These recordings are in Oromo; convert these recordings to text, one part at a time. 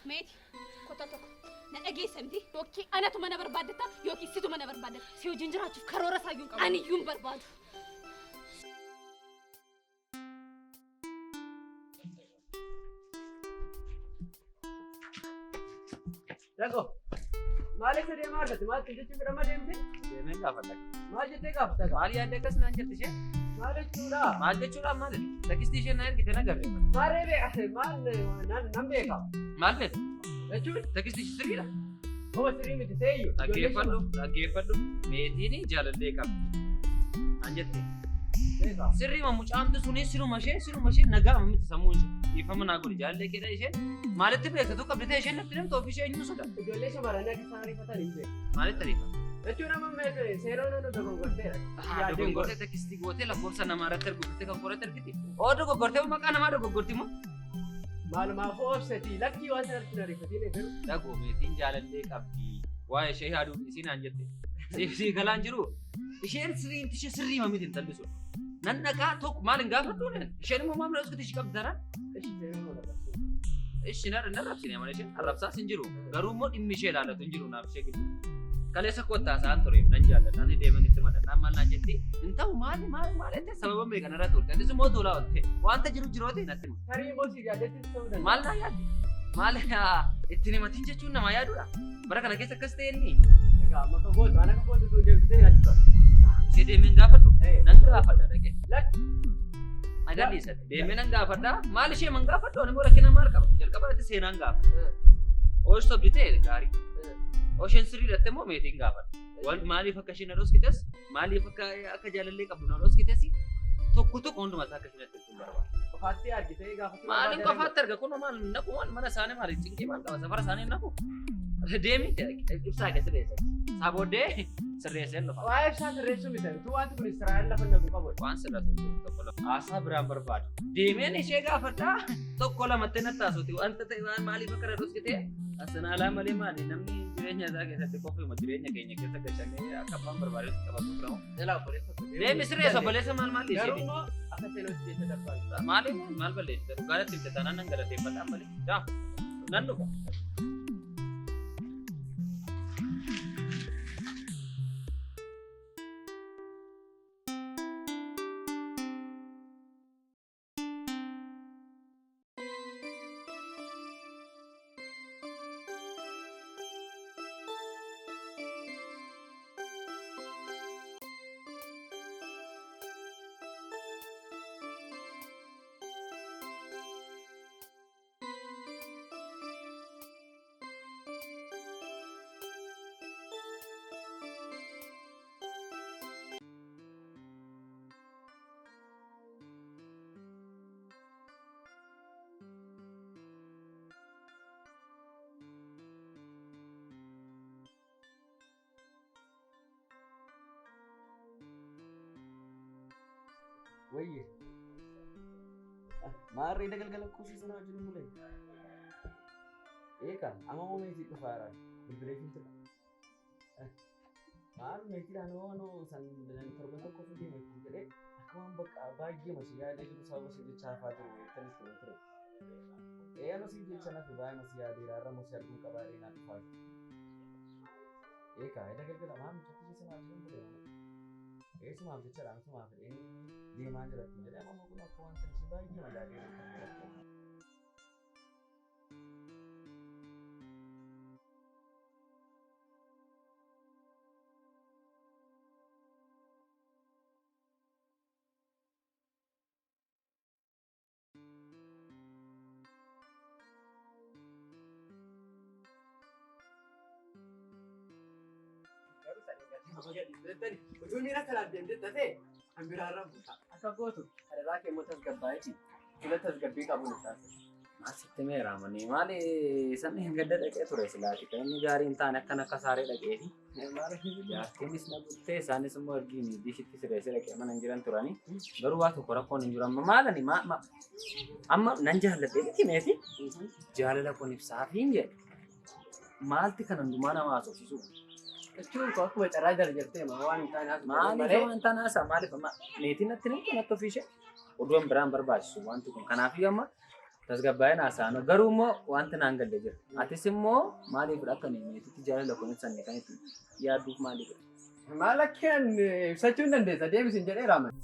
Meeti kota tokko na dhageessamti yookiin anatu mana barbaaddata yookiin situ mana barbaaddata si wajjin jiraachuuf karoora saayyuun qabu ani iyyuu barbaadu. Dago maal isa deemaa argate maal jechuun fedhama deemte deemeen gaafadha maal jettee gaafata maal yaadde akkas naan jette isheen maal jechuudha maal takkistii isheen na ergite na garre maal nan beeka maal fedhe jechuun takkistii sirriidha hoo sirrii miti ta'eeyyu dhaggeeffadhu meetiin jaalallee qabdi naan jette sirrii mucaamtu sunis sinuma ishee nagaa miti sammuun ishee ifama naa godhi jaalallee keedha isheen maalitti beekatu qabdi ta'e isheen natti namtu ofii ishee eenyu soda ijoollee shamarranii akka isaan ariifatan hin beeku maalitti ariifa jechuun amma seeroo noonu dogongorteera dogongortee takkistii gootee lakkoofsa namaa irratti arguutti kan qorate argiti oo dogoggortee maqaa namaa dogoggorti moo maalumaaf obsetii lakkii waan sanatti ariifatiin eegalu dhagoo meetiin jaalallee qabdi waa'ee ishee haaduu isiin aan jette si galaan jiru isheen sirrii mamiti hin tallisu nan dhaqaa tokko maal hin gaafadhu isheen immoo maamila uskiti ishii qabdi taanaan ishi narrabsine mana isheen arrabsaas hin jiru garuu immoo dhimmi ishee ilaalatu hin jiru naaf ishee gidduu kaleessa kottaa isaan tureef nan jaalladha ani deeman itti madannaan maal naan jetti hin ta'u maali jettee sababa meeqan irra turte anis immoo tuulaa oolte wanta jiru ta'e natti hima tarii immoo si yaaddetti ta'uu danda'a maal naa yaadde maal ittiin himatiin jechuun namaa yaadudha bara kana keessa akkas ta'e inni egaa amma kagootu ana kagootu sun deebisee natti tola ishee deemeen gaafadhu nan gaafadha dhaqee agarsiisate deemee nan gaafadha maal ishee man gaafadhu ani immoo rakkina maal qaba jalqabarratti seenaan gaafadha ooyiruu sobdi ta'e gaarii oosheen sirrii dhatte immoo meetiin gaafadha maaliif akka isheen adooskites maaliif akka jaalallee qabdu na adooskites tokko hundumaa isaa akka isheen dhatte kun barbaada. Qofaatti argitee gaafatu maaliin qofaatti arga kun maal naqu mana isaanii maal cinqii maal qaba safara isaanii naqu deemi ibsaa keessa dheessa sabooddee sirreessee lafa. Waa'ee ibsaa sirreessuu miti tu wanti kun Israa'el lafa naqu qabu waan sirratu jiru tokko lama haasaa biraan barbaadu deemeen ishee gaafadhaa tokko lamatti nattaasuuti wanta ta'e waan maaliif akka adooskitee asanaalaa malee maali namni jireenya isaa keessatti qofuma jireenya keenya keessa gashannee akka abbaan barbaadetti qabatu firamu. Deemi sirreessa obboleessa maal ishee garuu immoo akka seelootti jecha darbaa maal balleessita dhugaadatti ibsa taanaan nan galateeffadhaan malee daa nan dhufa. Wayye maarree dagalgala kuusii sanaa wajjin mul'ate eegaa amma moo meetii dhufaara bilbileetiin tura maal meetiidhaan hoonoo san torban tokko fi deemeetiin jedhee akka waan bakka baay'ee masii yaadee jiru sababa si jecha hafaa jiru tanis ture ano si jecha nafi baay'ee masii yaadee raarra masii arguun qabaaree naa dhufaa eegaa dagalgala maa mucatti sanaa wajjin mul'ate eesumaaf jechaadhaan sumaaf deemaa jiratu jedhee amma kun akka waan ta'eef baay'ee madaalee kan jiratu. Utuu miira kanaan deemtee ta'e kan biraarraa buusa. Akka gootu hadaraa kee immoo tasgabbaa'eeti. Fuula tasgabbii qabuun isaati. Asitti meeraamanii maali sanni hin gadda dhaqee ture silaati kan inni gaarii hin taane akkan akka saaree dhaqeeti. Jaartiinis na bultee isaanis immoo ergiin dishitti sirreessee dhaqee mana hin jiran turanii garuu waa tokko rakkoon hin jiru amma maalani amma nan jaalladhee miti meeti jaalala kun ibsaafiin jedhe maalti kan hundumaa nama haasofsiisu. Jechuun koo akkuma carraa darjartee waan hin taane maaliif waan taane haasaa maaliif meetiin natti namtu natti ofiishee oduun biraan barbaachisu wanti kun kanaafiyyuu amma tasgabbaa'een haasa'an garuu immoo wanti naan galle jira. Atis immoo maaliif akka neemeetitti jaalala kunuunsanne kan itti yaadduuf maaliif? Maal akkeen ibsachuu hin dandeessa deebisin jedhee raamate.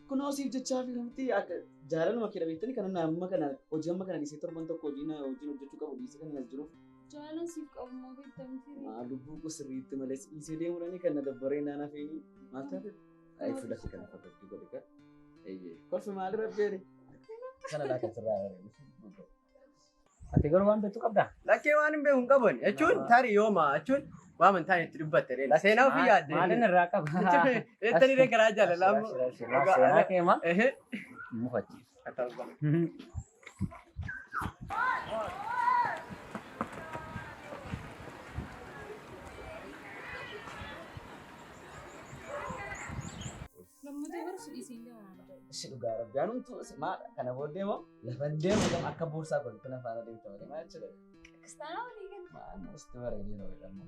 Kunoo siif jechaa fi namti akka jaalaluma kee dhabeettanii kan amma kana hojii amma kana dhiisee torban tokko hojiin hojjechuu qabu dhiisee kan as jiruuf. Jaalan siif qabu moo beektamti? Lubbuu koo sirriitti malee dhiisee deemuudhaani kan na dabbaree naana feeni maal taate? Ayi fudhate kana fakkaatti godhe kan. Kolfi maal rabbeere? Kana laa kan sirraa yaadame. Ati garuu waan beektu qabdaa? Lakkee waan hin beeku hin qaban jechuun tarii yooma jechuun waan amantaan itti dubbatte dheedha. Seenaa ofii yaadde. Maalin irraa qaba? Ettanii reegaraa jaalala. Seenaa keema? Mufachi. Si dhugaa rabbiyaan humtuu maal kana booddee moo lafan deemu kan akka boorsaa godhatu na faana deemta malee maal jedhe. Kiristaanaa walii galu. Maal musti bareedee na jedhamu.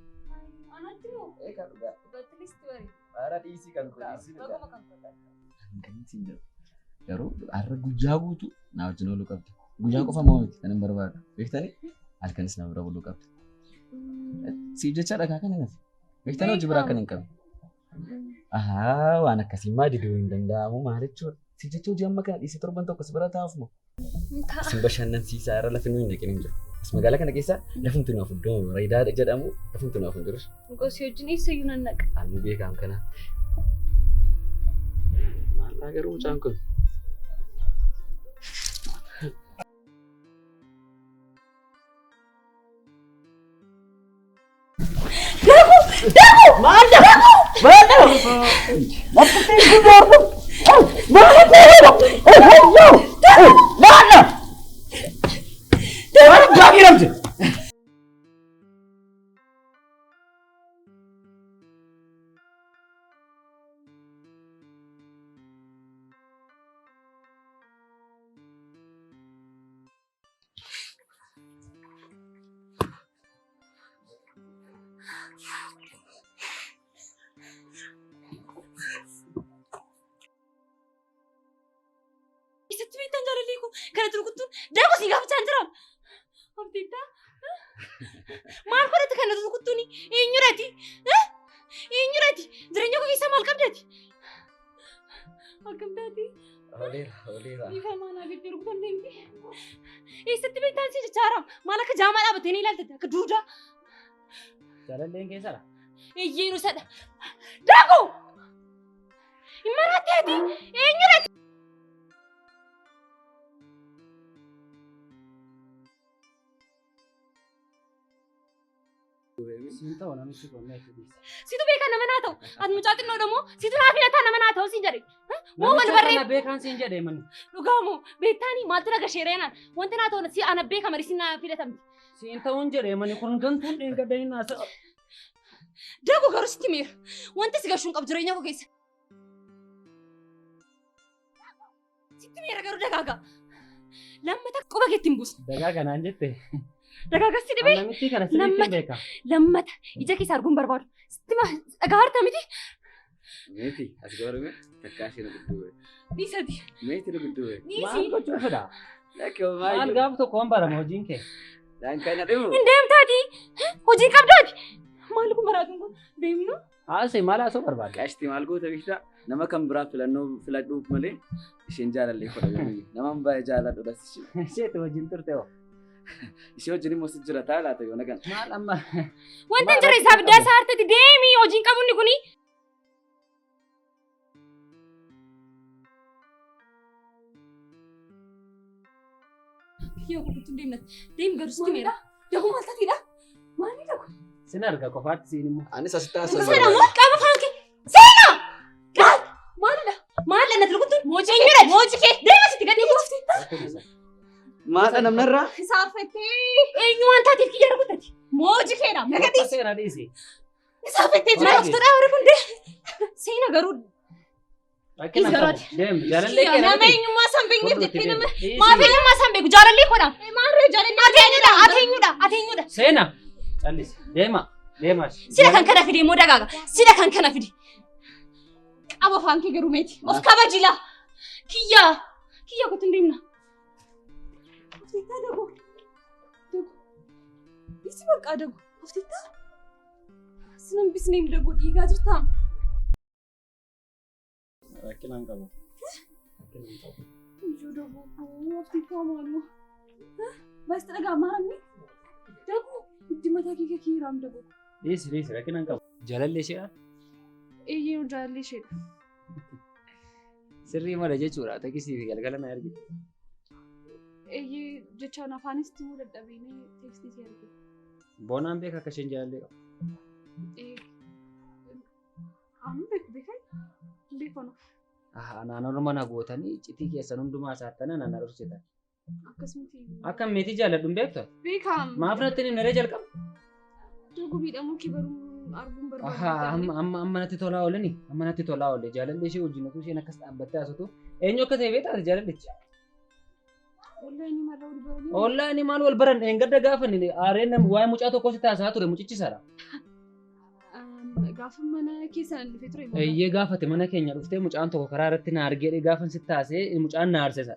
Anatti moo? Eegaa dhugaa. Dhugaatti listi bareedu. Haara dhiisii kan dhiisii dhugaa. Baguma kan fakkaatu. Hanqaniitiin jiru. Garuu har'a guyyaa guutuu na wajjin ooluu qabdi. Guyyaa qofa moo miti kan hin barbaadu. Beektanii halkanis na bira buluu qabdi. Siif jecha dhagaa kana nati. Beektanii hojii biraa kan hin qabne. Waan akkasii maa diduu hin danda'amu maal jechuudha. Si jecha hojii amma kana dhiisee torban tokko si bira taa'uuf moo? Isin bashannansiisaa irra lafi nuyi hin dhaqin hin jiru. As magaalaa kana keessa lafumti nuuf iddoo bareedaa jedhamu lafumti nuuf hin jiru. Gosi wajjin eessayyuu nan naqa. Ani beekaam kana. Maallaa garuu mucaan kun. Isatti beektan jaalallee koo kana turguttuun daakuu si gaafachaa hin jiran. Abdiiddaa maal godhate kana turguttuun eenyuudhaati? Eenyuudhaati? Jireenya koo keessa maal qabdaati? Akkam taati? Oleera. Ifa maanaa gadi rukutan deemti. Isatti beektan si jechaara maal akka jaamaa dhaabattee ni ilaaltate akka duudaa. Jaalalleen keessadha. Eeyyee sadha. Daakuu! Hin maraatteeti? Eenyuudhaati? Sinta wana misi konna itu bisa. Situ beekan nama naa ta'u. Ati mucaa xinnoo dhammoo situ naa filataa nama naa ta'u siin jedhe. Moo wal barree. Nama beekan siin jedhe man. Dhugaamoo beektaanii maaltu naga sheereenaan wanti naa ta'u si ana beekama risin naa filatamti. Siin ta'uun jedhe man kun gantuun dheengadayin naasa. Daakuu garuu sitti miira. Wanti si gashuun qabu jireenya koo keessa. Sitti miira garuu dagaagaa. Lammata quba keetti hin buusa. Dagaaga naan jette. Dagaagas si dhibee. Namitti kana sirriitti beeka. Lammata ija keessa arguun barbaadu. Sitti dhagaa harta miti. Meeti as gabarume takkaashee na gudduu. Dhiisati. Meeti na gudduu. Maal gochuu fedha? Lakkoo maal. Maal gaafa tokko waan barama hojiin kee. Daan kana dhimu. Hin deemtaati. Hojii qabdaati. Maal kun maraatuun kun deemnu? Haasee maal haasoo barbaada? Qaashtii maal goota beektaa? Nama kan biraa filannoo filadhuuf malee isheen jaalallee fudhatu. Nama baay'ee jaaladhu dhas. Isheetti wajjin turte hoo? Ishee wajjin immoo si jira ta'a laata yoo nagan. Maal amma? Wanta jira isaa biddaa isaa hartatti deemii hojiin qabuun kuni. Yoo kutuun deemnati deem garuu sitti meera. Daakuu maal taatidha? Maali daakuu? Sin arga qofaatti siin immoo. Anis asitti haasa'u. Seena moo qaba faanke? Seena! Maalidha? Maalidha natti rukutuun? Moojii kee! Moojii kee! Deema sitti gadi buufte. Maadha namnarraa? Isaafettee eenyu waan taateef kiyya rukutati? Moojii keedha. Nagadi. Seena dhiisi. Isaafettee jira. Maaltu dhaa warri kun dee? Seena garuu Rakkina hin qabu. Deem jaalallee kee Nama namatti. eenyummaa san beekneef Fudhu jettee itti nama deemi. maaf eenyummaa san beeku jaalallee kodha. Maarree jaalallee ateenyudha. Seena. Callisi. Deema. Sida kan kana fide immoo dagaaga. Sida kan kana fide. Qaba afaan kee garuu meeti. Of kabajila. Kiyya kutin deemna. Haftiitaa dago. Bisi bakka dago. Haftiitaa. Sinan bisneem dago dhiigaa jirtaa. Rakkina hin qabu. Ijoo dago. Haftiitaa maaloo. Baay'ee dhagaa maaramni. Dago. Itti mataa kee kiiraam dago. Dhiisi rakkina hin qabu. Jaalallee isheedha. Eeyyee jaalallee isheedha. Sirrii mala jechuudha. Takkisii fi galgala na argite. Eeyyee jechaan afaanis timuu dadhabeenii teekstii si argite. Boonaan beeka akka isheen jaalallee qabu. Anu beekanu. Naannoo mana gootanii citii keessan hundumaa saattana nana dhorsitan. Akkasumatti. Akka meetii jaaladhu hin beektu? Beekam. Maaf natti hin himne jalqaba? Dogo miidhamuu kee baruu arguun barbaadu. Amma natti tolaa oolani. Amma natti tolaa oole. Jaalallee ishee wajjin utuu isheen akkas dhaabbattee haasatu. Eenyu akka ta'e beektaati jaalallichi? Ollaani maal wal baran gadda gaafa aareen waa'ee mucaa tokko si taasaa ture mucichi sara. Gaafa mana keessan dhufee ture. Eeyyee gaafate mana keenya dhuftee mucaan tokko karaa irratti na argee gaafa si taasee mucaan na aarsisa.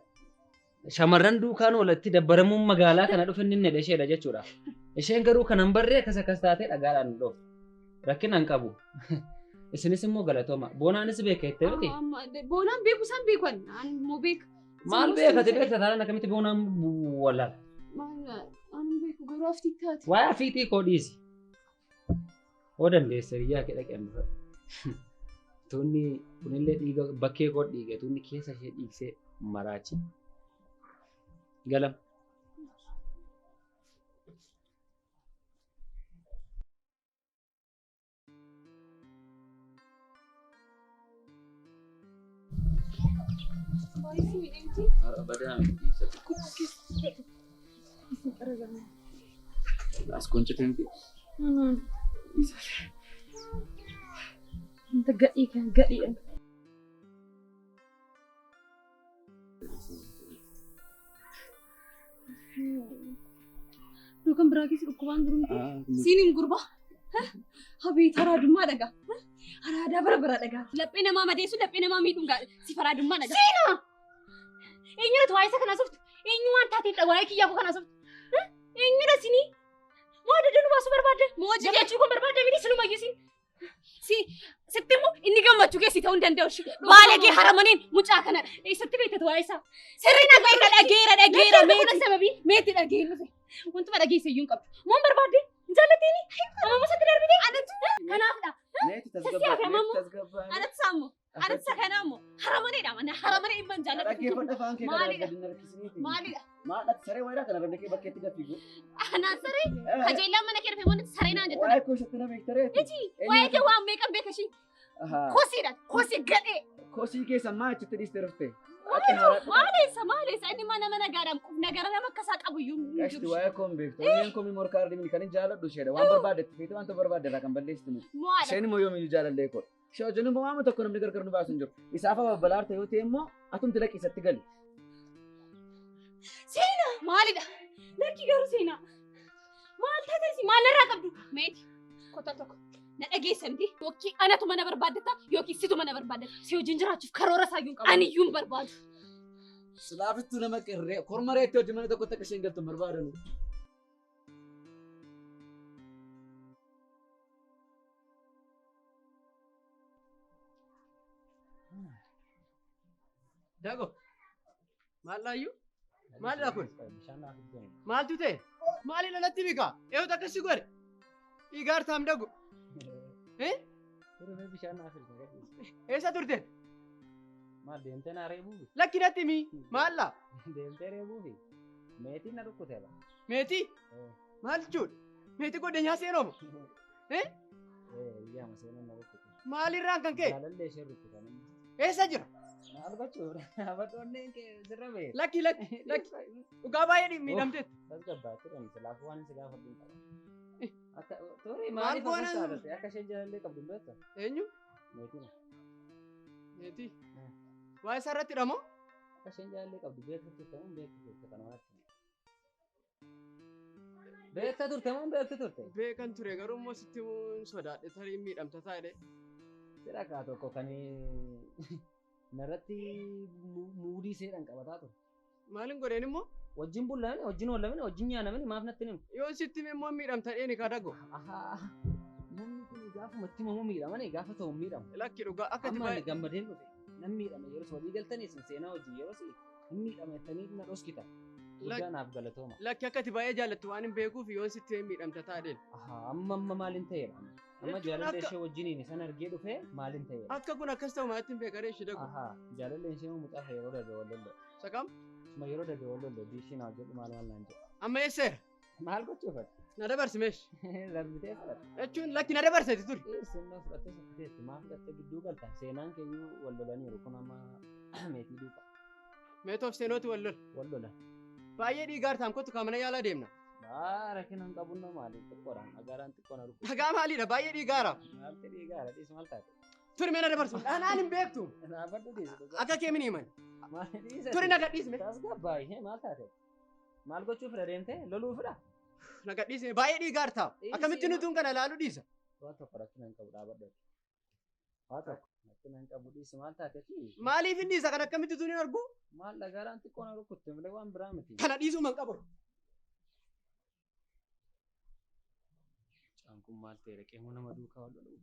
Shamarran duukaan walitti dabbaramuun magaalaa kana dhufe inni isheedha jechuudha. Isheen garuu kanan barree akkas taatee dhagaadhaan dhoofu. Rakkina hin qabu. Isinis immoo galatooma. Boonaanis beeka jettee miti? Boonaan beeku isaan beekan. Ani beeka. Maal beekate beekta taanaan akkamitti boonaan wallaala? Ani beeku garuu haftiittaati. Waa'ee hafiitii koo dhiisi. Oo dandeessa biyyaa kee dhaqee hambifadhu. Tuunni kunillee dhiiga bakkee koo dhiige tuunni keessa ishee dhiigsee maraachi. Galam. As kuncitin fi. Gadhiidha. Duukan biraa keessa dhukkubaan jiru miti. Siiniin gurba. Habee haraadummaa dhagaa. Haraadaa bara dhagaa. Laphee namaa madeessu laphee namaa miidhuun si faraadummaa dhagaa. Siina! Eenyudha waa'ee isa kana softu? Eenyu waan taateef waa'ee kiyyaa koo kana softu? Eenyudha sinii? Moo adda nu baasuu barbaadde? Moo hojii jechuu kun barbaadde miti silumayyuu siin? Sitti immoo inni gammachuu keessi ta'uu hin danda'u. Baalegee haramaniin mucaa kanadha. Eessatti beektatu waa'ee isaa? Sirri dhageera. Meetti dhageen dhufe. Wantuma dhageesse iyyuu hin qabdu. Moo barbaadde? Hin jaallatteeni? Amma masatti darbite? Kanaafidha. Meeti tasgabbaa. Anatti saammoo. Anatti sakanaammoo. Haramaneedha mana. Haramanee dhimma hin jaallattu. Dhaggeeffadha afaan kee kana gadi narkisiniiti. Maalidha? Maadha saree wayidhaa kana dandakee bakkeetti gafiigu. Anaan saree? Kajeellaan mana kee dhufe wanti saree naan jettu. Waa'ee koo isatti na beektaree. Iji waa'ee kee waan meeqan beekashii? Kosiidha. Kosii gadhee. Kosii keessa maa achitti dhiiste dhuftee? Maaleessa inni mana nagaadhaan nagara nama akkasaa qabu iyyuu hin Gashti jiru. waa'ee koon beektu. Onneen koomii morkaa arginu kan hin jaaladhu isheedha. Waan barbaaddetti feete wanta barbaadde irraa kan balleessitu miti. Maadha. Isheen immoo yoomiyyuu jaalallee koodha. Ishee wajjin immoo waama tokko namni gargar nu baasu hin jiru. Isaaf babbalaarte yoo ta'e immoo atumti laqqisatti gali. Seenaa maalidha? Lakki garuu seenaa. Maal taatesi? Maal irraa qabdu? Meeti kota tokko na dhageessa miti. Yookiin anatu mana barbaaddata yookiin situ mana barbaaddata. Si wajjin jiraachuuf karoora isaa iyyuu hin qabu. Ani iyyuu hin barbaadu. Silaafittuu nama qirree korma reetti hojii mana tokkotti akka isheen galtu hin barbaadanu. Dago. Maal laayyuu? Maalidha kun? Maaltu ta'e? Maalidha natti bika? Eewwata akkasii godhe? Dhiigaar taam dago. Eessa turte? Maal deemtee na reebuufi? Lakki natti himi. Maalla? Deemtee reebuufi? Meetiin na dhukkuteera. Meetii? Maal jechuudha? Meetii godhanyaa seenoomo? Iyyaama seenuun na dhukkute. Maalirraan kan ka'e? Jaalallee ishee dhukkutan. Eessa jira? Maal gochuudha? Abaddoonneen kee sirra ba'e. Lakki. Dhugaa baay'ee miidhamteetti. Tasgabbaatti dhani silaafuu waan si gaafadhu hin qabu. Akka torii Maal maaliif goona? akkas taatee akka isheen jaalallee qabdu hin beektu? Eenyu? Meetiin. Meetii. Waa isa irratti hidhamoo? Akka isheen jaalallee qabdu beektu turte moo beektu turte kana waan beekta turte moo beektu turte? Beekan ture garuu immoo sitti sodaadhe tarii miidhamta taa'edhe. Sira kaa tokko kan narratti muudii seedhan qabataa ture. Maalin godheen immoo? Wajjin bullaan, wajjin oollamin, wajjin nyaanamin maaf natti himu? Yoo sitti immoo miidhamta dheeni kadhago. Namni kun gaafuma itti himamu miidhamani gaafa ta'u miidhamu. Lakki dhugaa akka Amma ani gammadeen dhufe. Namni miidhame yeroo walii galtanii isin seenaa hojii yeroo si hin miidhamettanii na dhoskita. Guddaanaaf galatooma. Lakki akka ati baay'ee jaallattu waan hin beekuuf yoo sitti miidhamta taa'edhe. Amma maalin ta'eera? Amma jaalallee ishee wajjiniin san argee dhufe maalin ta'eera? Akka kun akkas ta'u maatti hin beekadhe ishee dhagu. Jaalallee ishee mucaafa yeroo darbe wallolle. Sakam? Suma yeroo darbe wallolle biishii naa jedhu maal naan jedhu. Amma eesseera? Maal gochuufati? Na dabarsi meesh. Darbitee fudhate. Jechuun lakki na dabarsati ture. Seenaa fudhattee sakkateetti maaf fudhattee gidduu galta seenaan keeyyuu wallolaniiru kun amma meetii duuba. Meetoof seenooti Wallola. Baay'ee dhiigaar taam kottu kaamana yaalaa deemna. Rakkina hin qabunna maali xiqqoodhaan agaraan xiqqoon argu. Dhagaa maaliidha baay'ee dhiigaara. Maalti dhiigaara dhiis maal taate? Turi mee na dabarsu. Dhanaan hin beektu. Naafadhu dhiisu. Akka kee min himan. Maali dhiisa? Turi na gadhiisme. Tasgabbaayee maal taate? Maal gochuuf fira deemtee loluufidha? Na gadhiisme baay'ee dhiigaar taam. Akkamitti nutuun kana ilaalu dhiisa. Waan tokko rakkina hin qabu dhaabadhu. Waan tokko rakkina hin qabu dhiisi maal taateeti? Maaliif hin dhiisa kan akkamitti tuun hin argu? Maal dhagaraan xiqqoon rukutte malee waan biraa miti. Kana dhiisuu man qabu. Caan kun maal ta'e reqee nama duukaa wal lolu.